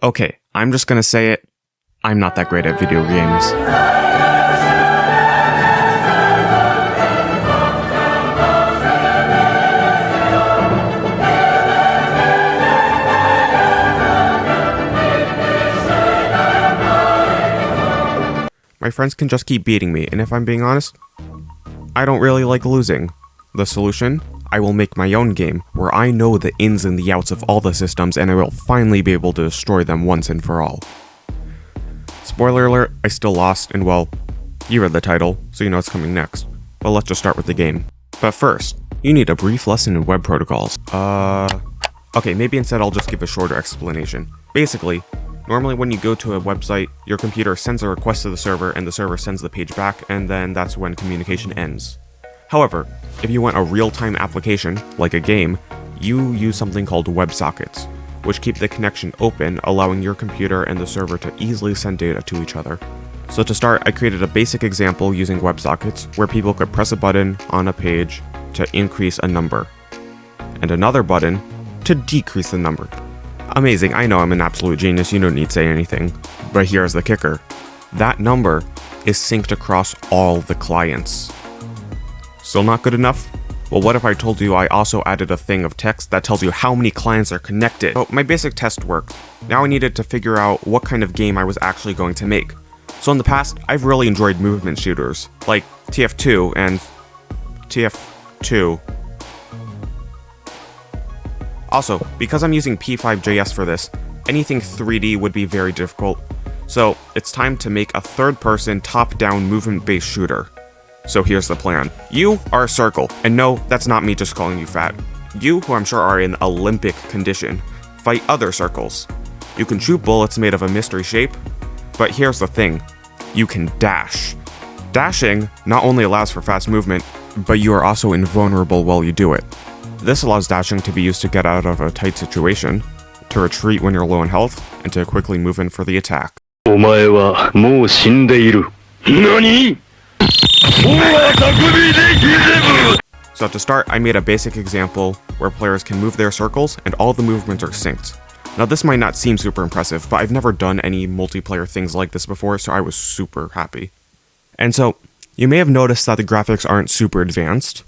Okay, I'm just gonna say it. I'm not that great at video games. My friends can just keep beating me, and if I'm being honest, I don't really like losing. The solution? I will make my own game, where I know the ins and the outs of all the systems, and I will finally be able to destroy them once and for all. Spoiler alert, I still lost, and well, you read the title, so you know it's coming next. But let's just start with the game. But first, you need a brief lesson in web protocols. Okay, maybe instead I'll just give a shorter explanation. Basically, normally when you go to a website, your computer sends a request to the server, and the server sends the page back, and then that's when communication ends. However, if you want a real-time application, like a game, you use something called websockets, which keep the connection open, allowing your computer and the server to easily send data to each other. So to start, I created a basic example using websockets, where people could press a button on a page to increase a number, and another button to decrease the number. Amazing, I know I'm an absolute genius, you don't need to say anything. But here's the kicker. That number is synced across all the clients. Still not good enough? Well, what if I told you I also added a thing of text that tells you how many clients are connected? So my basic test worked. Now I needed to figure out what kind of game I was actually going to make. So in the past, I've really enjoyed movement shooters, like TF2 and TF2. Also, because I'm using P5.js for this, anything 3D would be very difficult. So it's time to make a third-person, top-down, movement-based shooter. So here's the plan. You are a circle, and no, that's not me just calling you fat. You, who I'm sure are in Olympic condition, fight other circles. You can shoot bullets made of a mystery shape, but here's the thing. You can dash. Dashing not only allows for fast movement, but you are also invulnerable while you do it. This allows dashing to be used to get out of a tight situation, to retreat when you're low in health, and to quickly move in for the attack. お前はもう死んでいる。何? So to start, I made a basic example where players can move their circles and all the movements are synced. Now this might not seem super impressive, but I've never done any multiplayer things like this before, so I was super happy. And so, you may have noticed that the graphics aren't super advanced.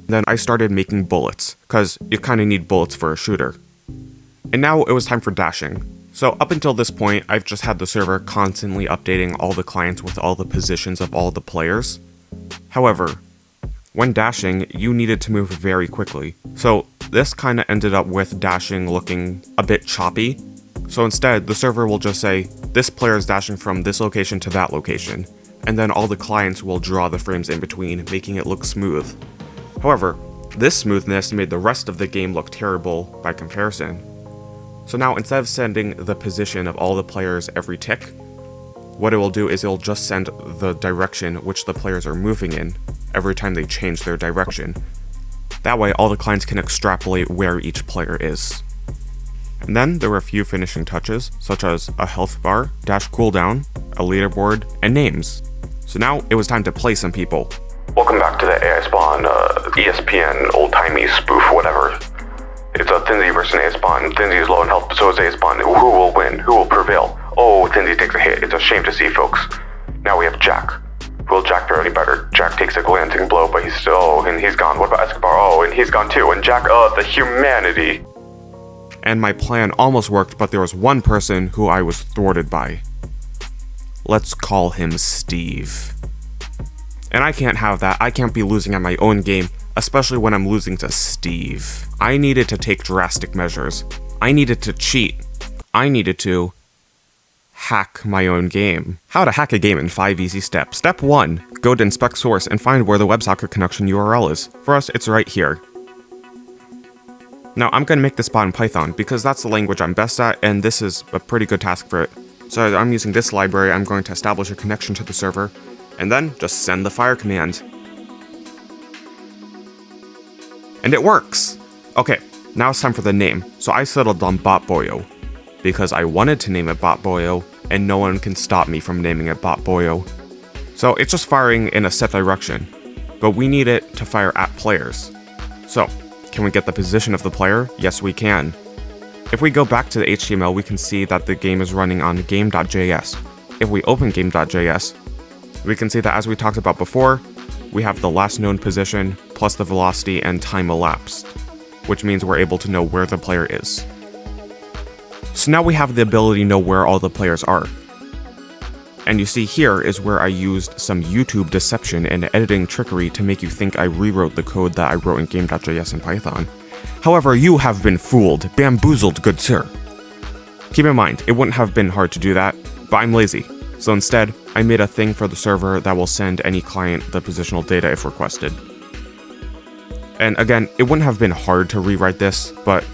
Then I started making bullets, because you kind of need bullets for a shooter. And now it was time for dashing. So up until this point, I've just had the server constantly updating all the clients with all the positions of all the players. However, when dashing, you needed to move very quickly. So this kind of ended up with dashing looking a bit choppy. So instead, the server will just say, this player is dashing from this location to that location. And then all the clients will draw the frames in between, making it look smooth. However, this smoothness made the rest of the game look terrible by comparison. So now, instead of sending the position of all the players every tick, what it will do is it'll just send the direction which the players are moving in every time they change their direction. That way, all the clients can extrapolate where each player is. And then there were a few finishing touches, such as a health bar, dash cooldown, a leaderboard, and names. So now it was time to play some people. Welcome back to the AI Spawn, ESPN, old-timey spoof, whatever. It's a Thinzy versus an AI Spawn. Thinzy is low in health, so is AI Spawn. Who will win? Who will prevail? Oh, Thinzy takes a hit. It's a shame to see, folks. Now we have Jack. Will Jack fare any better? Jack takes a glancing blow, but he's still, oh, and he's gone. What about Escobar? Oh, and he's gone too. And Jack, the humanity. And my plan almost worked, but there was one person who I was thwarted by. Let's call him Steve. And I can't have that. I can't be losing at my own game, especially when I'm losing to Steve. I needed to take drastic measures. I needed to cheat. I needed to hack my own game. How to hack a game in 5 easy steps. Step 1. Go to inspect source and find where the WebSocket connection URL is. For us, it's right here. Now, I'm going to make this bot in Python because that's the language I'm best at, and this is a pretty good task for it. So I'm using this library. I'm going to establish a connection to the server, and then just send the fire command. And it works! Okay, now it's time for the name. So I settled on Botboyo, because I wanted to name it Botboyo, and no one can stop me from naming it Botboyo. So it's just firing in a set direction, but we need it to fire at players. So, can we get the position of the player? Yes, we can. If we go back to the HTML, we can see that the game is running on game.js. If we open game.js, we can see that as we talked about before, we have the last known position plus the velocity and time elapsed, which means we're able to know where the player is. So now we have the ability to know where all the players are. And you see here is where I used some YouTube deception and editing trickery to make you think I rewrote the code that I wrote in game.js in Python. However, you have been fooled, bamboozled, good sir. Keep in mind, it wouldn't have been hard to do that, but I'm lazy. So instead, I made a thing for the server that will send any client the positional data if requested. And again, it wouldn't have been hard to rewrite this, but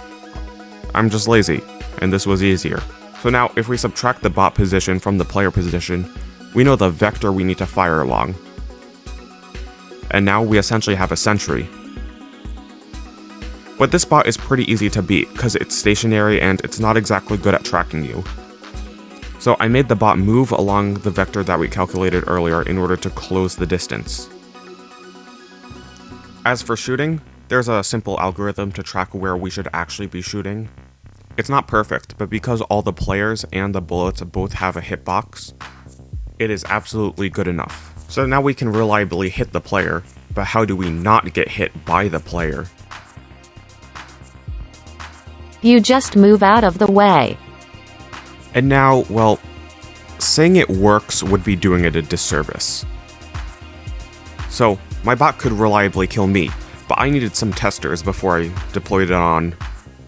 I'm just lazy, and this was easier. So now, if we subtract the bot position from the player position, we know the vector we need to fire along. And now we essentially have a sentry. But this bot is pretty easy to beat, because it's stationary and it's not exactly good at tracking you. So I made the bot move along the vector that we calculated earlier in order to close the distance. As for shooting, there's a simple algorithm to track where we should actually be shooting. It's not perfect, but because all the players and the bullets both have a hitbox, it is absolutely good enough. So now we can reliably hit the player, but how do we not get hit by the player? You just move out of the way. And now, well, saying it works would be doing it a disservice. So, my bot could reliably kill me, but I needed some testers before I deployed it on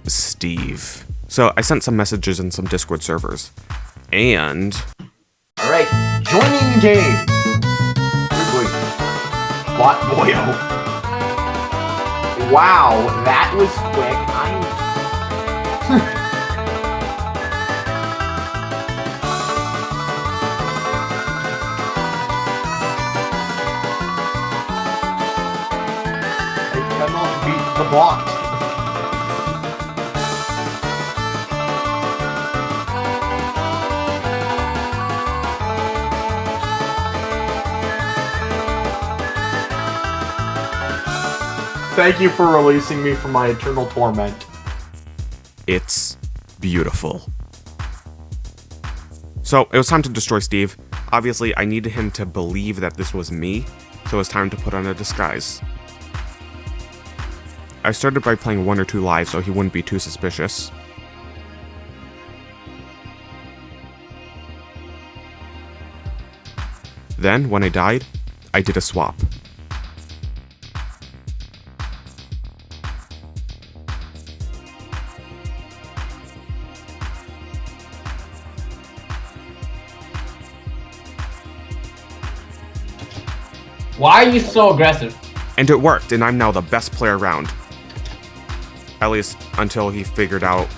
Steve. So I sent some messages in some Discord servers. And... Alright, joining game! Quickly. Bot boyo. Wow, that was quick. I cannot beat the bot. Thank you for releasing me from my eternal torment. It's beautiful. So, it was time to destroy Steve. Obviously, I needed him to believe that this was me, so it was time to put on a disguise. I started by playing 1 or 2 live so he wouldn't be too suspicious. Then, when I died, I did a swap. Why are you so aggressive? And it worked, and I'm now the best player around. At least until he figured out,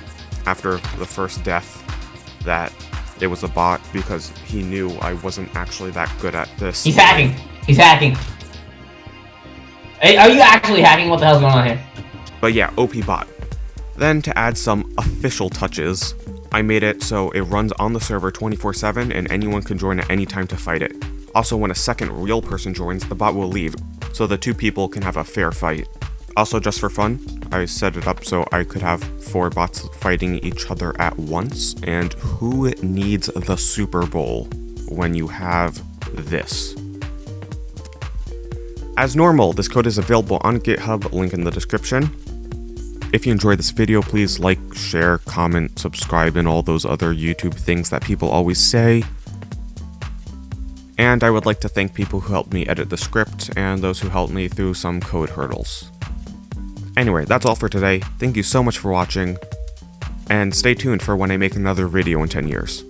after the first death, that it was a bot, because he knew I wasn't actually that good at this. He's hacking. He's hacking. Hey, are you actually hacking? What the hell's going on here? But yeah, OP bot. Then, to add some official touches, I made it so it runs on the server 24/7 and anyone can join at any time to fight it. Also, when a second real person joins, the bot will leave, so the 2 people can have a fair fight. Also, just for fun, I set it up so I could have 4 bots fighting each other at once, and who needs the Super Bowl when you have this? As normal, this code is available on GitHub, link in the description. If you enjoyed this video, please like, share, comment, subscribe, and all those other YouTube things that people always say. And I would like to thank people who helped me edit the script and those who helped me through some code hurdles. Anyway, that's all for today. Thank you so much for watching, and stay tuned for when I make another video in 10 years.